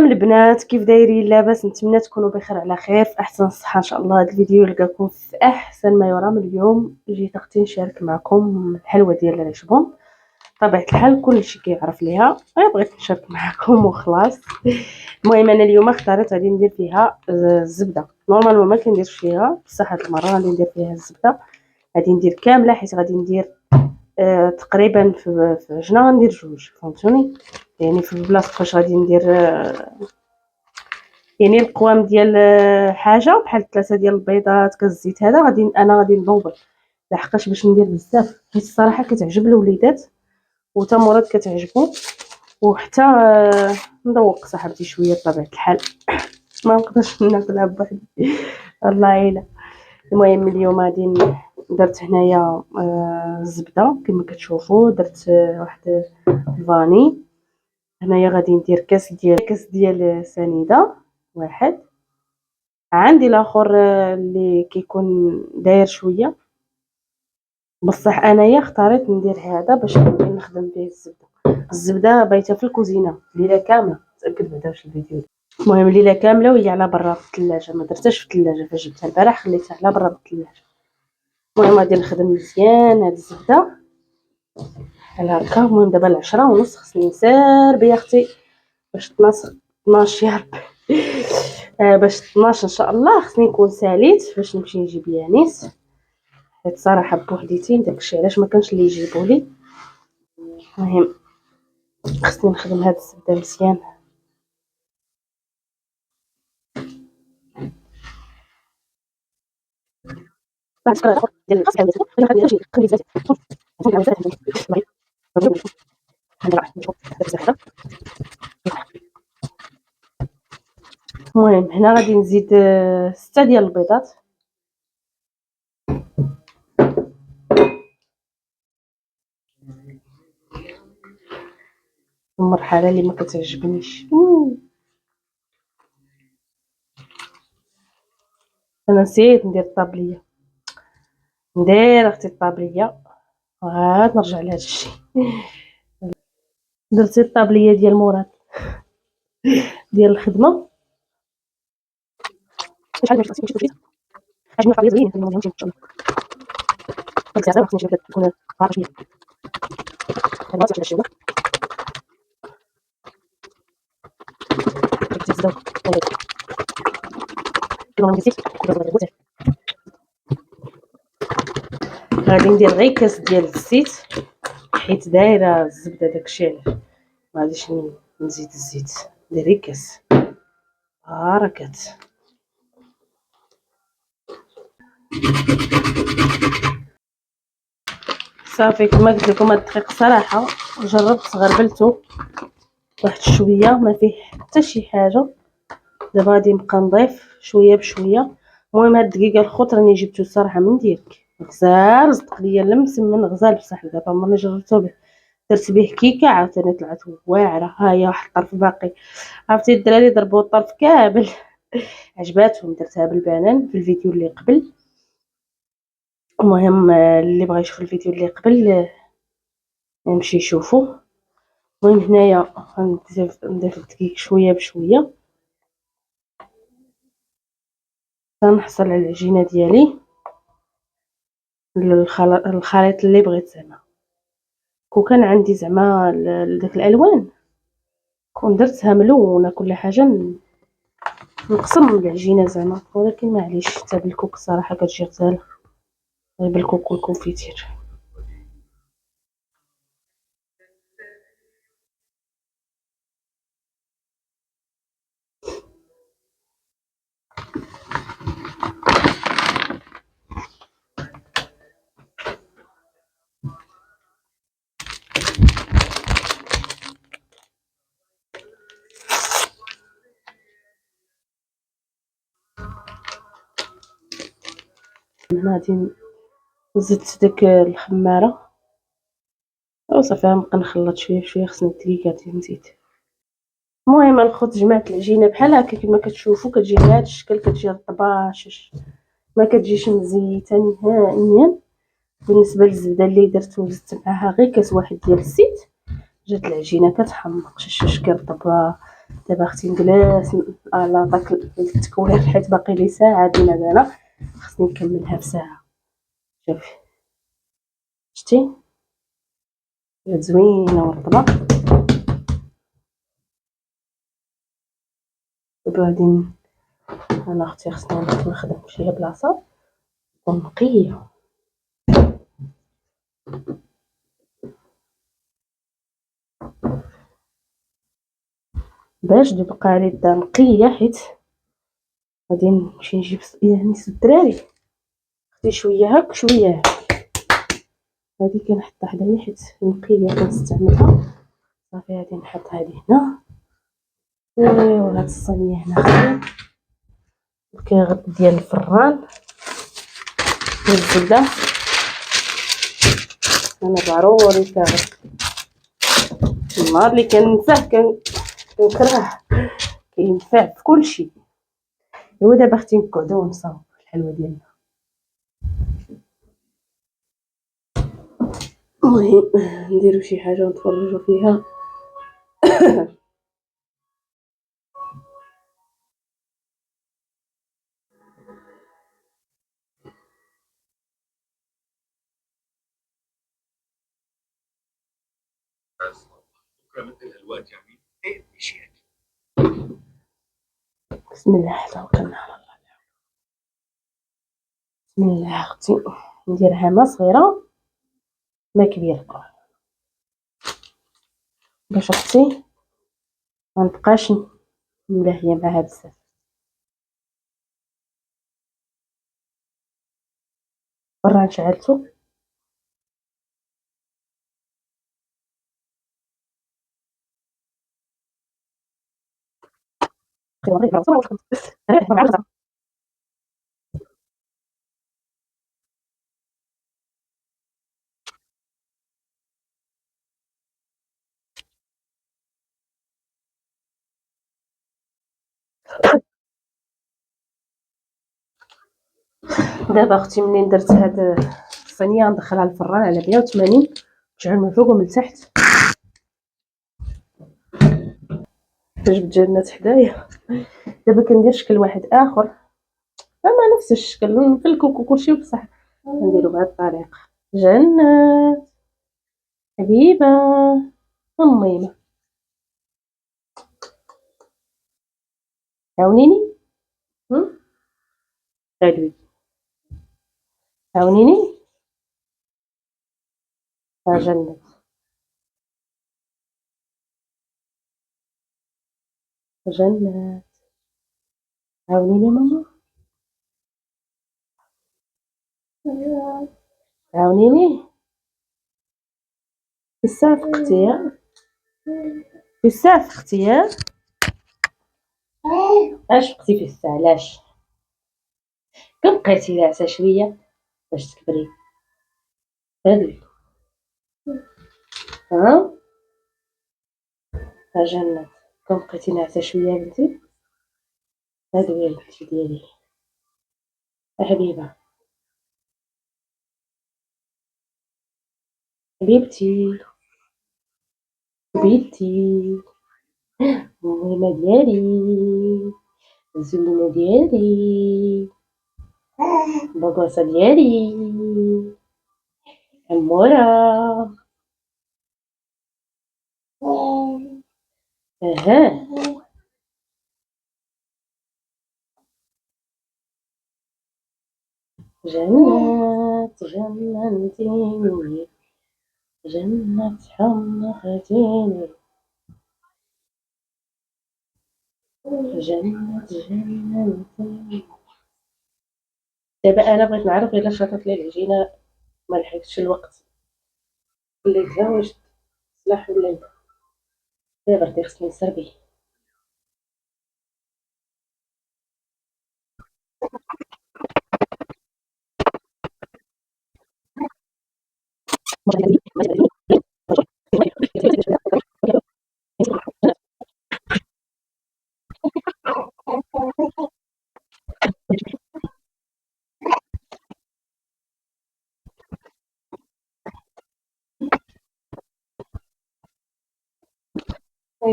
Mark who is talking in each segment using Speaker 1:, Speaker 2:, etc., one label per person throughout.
Speaker 1: سلام البنات، كيف دايرين؟ لاباس؟ نتمنى تكونوا بخير على خير في احسن صحه ان شاء الله. هذا الفيديو يلقاكم في احسن ما يرام. اليوم جيت اختي نشارك معكم الحلوه ديال ريشبون. بطبيعه الحال كلشي كيعرف ليها، انا بغيت نشارك معكم وخلاص. المهم انا اليوم اختاريت غادي ندير فيها الزبده. نورمالمون ما كنديرش فيها، بصح هاد المره غادي ندير فيها الزبده. غادي ندير كامله حيت غادي ندير تقريبا في عجنه غندير جوج، فهمتوني؟ يعني في بلاصه فاش غادي ندير يعني القوام ديال حاجه بحال 3 ديال البيضات كالزيت، هذا غادي نضوبل لحقاش باش ندير بزاف، حيت الصراحه كتعجب الوليدات وتا مراد كتعجبو، وحتى نذوق صاحبتي شويه بطبيعه الحال. ما نقدرش ناكلها بوحدي الله يعينها. المهم اليوم غادي درت هنايا الزبده كما كتشوفوا، درت واحد الفاني. هنايا غادي ندير كاس ديال سنيده واحد. عندي الاخر اللي كيكون داير شويه، بصح انايا اختاريت ندير هذا باش نخدم به الزبده بايته في الكوزينه ليله كامله. تاكد بعدا واش الفيديو. المهم ليله كامله وهي على برا في الثلاجه، ما درتهاش في الثلاجه فاش جبتها البارح، خليتها على برا في الثلاجه. المهم غادي نخدم مزيان هاد الزبده بحال هكا. المهم دابا 10:30 خصني نسار بيا اختي باش 12 يا ربي. باش 12 ان شاء الله خصني نكون ساليت باش نمشي نجيب يانيس، حيت صراحه بوحديتي داكشي علاش ما كانش اللي يجيبولي. المهم خصني نخدم هاد الزبده مزيان. المهم هنا غادي نزيد 6 ديال البيضات. المرحله اللي ما كتعجبنيش انا نسيت ندير الطابليه. ندير اختي الطابليه وعاد نرجع لهذا الشيء. درتي الطابليه ديال مراد ديال الخدمه. شحال باش خصني نمشي عجبني الطابليه زوينين ان شاء الله. هاد الساعه خصني نمشي تكون غاره شويه هاد الشيء الشوك غادي ندير غير كاس ديال الزيت حيت دايره الزبده داكشي علاش ما غاديش نزيد الزيت. ندير غير كاس بركات. صافي كما قلت لكم هاد الدقيق صراحه جربت غربلته واحد شويه ما فيه حتى شي حاجه. دابا غادي نبقى نضيف شويه بشويه. المهم هاد الدقيقه الخضر راني جبتو الصراحه من ديرك غزال، صدق ليا لمس من غزال بصح دابا عمرني جربته به. درت به كيكه عاوتاني طلعت واعره. ها هي واحد الطرف باقي، عرفتي الدراري ضربوا الطرف كامل عجباتهم. درتها بالبنان في الفيديو اللي قبل. المهم اللي بغى يشوف الفيديو اللي قبل يمشي يشوفه. المهم هنايا غنضيف الدقيق شويه بشويه نحصل على العجينه ديالي. الخليط اللي بغيت زعما كون كان عندي زعما داك الالوان كون درتها ملونه كل حاجه نقسم العجينه زعما، ولكن معليش حتى بالكوك الصراحه كتجي غزاله بالكوك والكونفيتير. هنا غادي زدت داك الخماره وصافي غنبقى نخلط شويه بشويه. خصني الدقيقه نزيد. المهم الخوت جمعت العجينه بحال هكا كما كتشوفوا كتجي بهذا الشكل، كتجي رطبه ما كتجيش مزيته نهائيا. بالنسبه للزبده اللي درت وزدت معاها غير كاس واحد ديال الزيت جات العجينه كتحمق. شوف كيرطب دابا اختي نجلس على داك التكوين حيت باقي لي ساعه ديما انا خصني نكملها في ساعه. شوفي شتي زوينه ورطبه. وبعدين انا اختي خصني نخدم شي بلاصه ونقيه باش تبقى لي الدار نقيه، حيت غادي نمشي نجيب يعني الدراري. اختي شويه هاك شويه هاك، هادي كنحطها حدايا حيت نقيه كنستعملها. صافي غادي نحط هادي هنا، وهاد الصينيه هنا اختي الكاغط ديال الفران والزبده. انا ضروري كاغط، النهار اللي كننساه كنكره، كينفع في كلشي. ايوا دابا اختي نقعدو ونصاوب الحلوه ديالنا. المهم نديرو شي حاجه ونتفرجو فيها. بسم الله توكلنا على الله. بسم الله اختي نديرها ما صغيره ما كبيره باش اختي منبقاش ملاهيه معاها بزاف. برا شعلتو دابا اختي منين درت هاد الصينيه ندخلها الفران على 180 تشعل من فوق ومن تحت. باش بتجنات حدايا. دابا كندير شكل واحد اخر اما نفس الشكل نفلكو كلشي بصح نديرو بهاد الطريقه. جنات حبيبه اميمه عاونيني غادوي عاونيني. جنات جنات عاونيني ماما عاونيني. بزاف اختي بزاف اختي اش بقيتي في الساعه علاش كم بقيتي ناعسه شويه باش تكبري هادي ها جنات كم بقيتي ناعسه شويه بنتي هادي هي البنتي ديالي حبيبه حبيبتي بيتي مهمة ديالي الزلمة ديالي باباصة ديالي أمورة. أها جنات جننتيني جنة حمختيني جنة جننتيني. دابا أنا بغيت نعرف إلا شاطت لي العجينة ملحقتش الوقت خليتها واش تصلح ولا لا. دابا غادي خصني نسربي.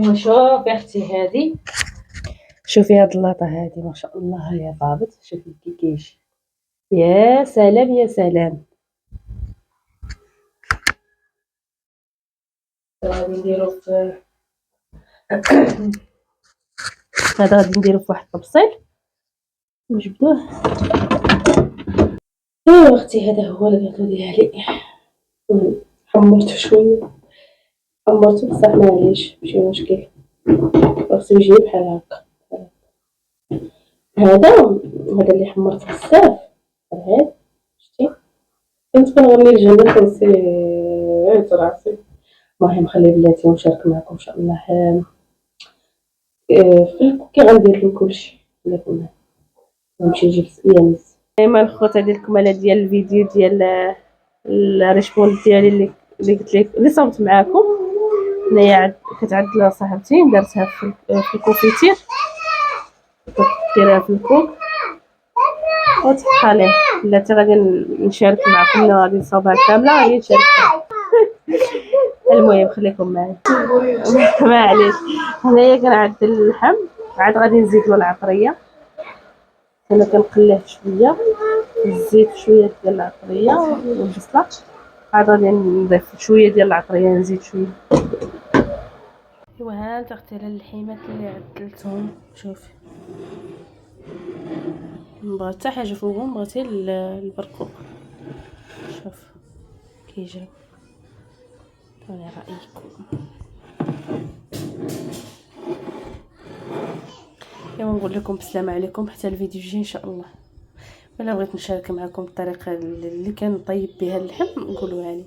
Speaker 1: ايوا شوفي اختي هذه، شوفي هاد اللاطه هذه ما شاء الله يا ضابط، شوفي كي كيجي، يا سلام يا سلام. غادي نديرو في هذا، غادي نديرو في واحد الطبسيل ونجبدوه. ايوا اختي هذا هو الكاطو ديالي، حمرته شويه، حمرته بصح معليش ماشي مشكل، خاصو يجي بحال هكا. هذا اللي حمرت بزاف، هاد شتي كنت كنغني الجنة كنسيت راسي. المهم خلي بلاتي ونشارك معكم ان شاء الله في الكوكي، غندير لكم كلشي لكم، نمشي نجيب يامس. دايما الخوت هادي الكماله ديال الفيديو ديال الريشبون ديالي اللي قلت لك اللي صوبت معاكم. هنايا كتعدل صاحبتي درتها في الكوفيتير، كديرها في الكوك وتحطها ليه. بلاتي غادي نشارك معكم ملي غادي نصاوبها كامله، غادي نشارك. المهم خليكم معايا. معليش، هنايا كنعدل اللحم، عاد غادي نزيد له العطريه. انا كنقليه شويه الزيت، شويه ديال العطريه والبصله، عاد غادي نضيف شويه ديال العطريه، نزيد شويه. ايوا ها انت اختي اللحيمات اللي عدلتهم، شوفي مبغات حتى حاجه فوقهم، بغيتي البرقوق. شوف كيجي، عطوني رايكم. ايوا نقول لكم بسلام عليكم حتى الفيديو الجاي ان شاء الله. ولا بغيت نشارك معكم الطريقه اللي كنطيب بها اللحم نقولوها لي.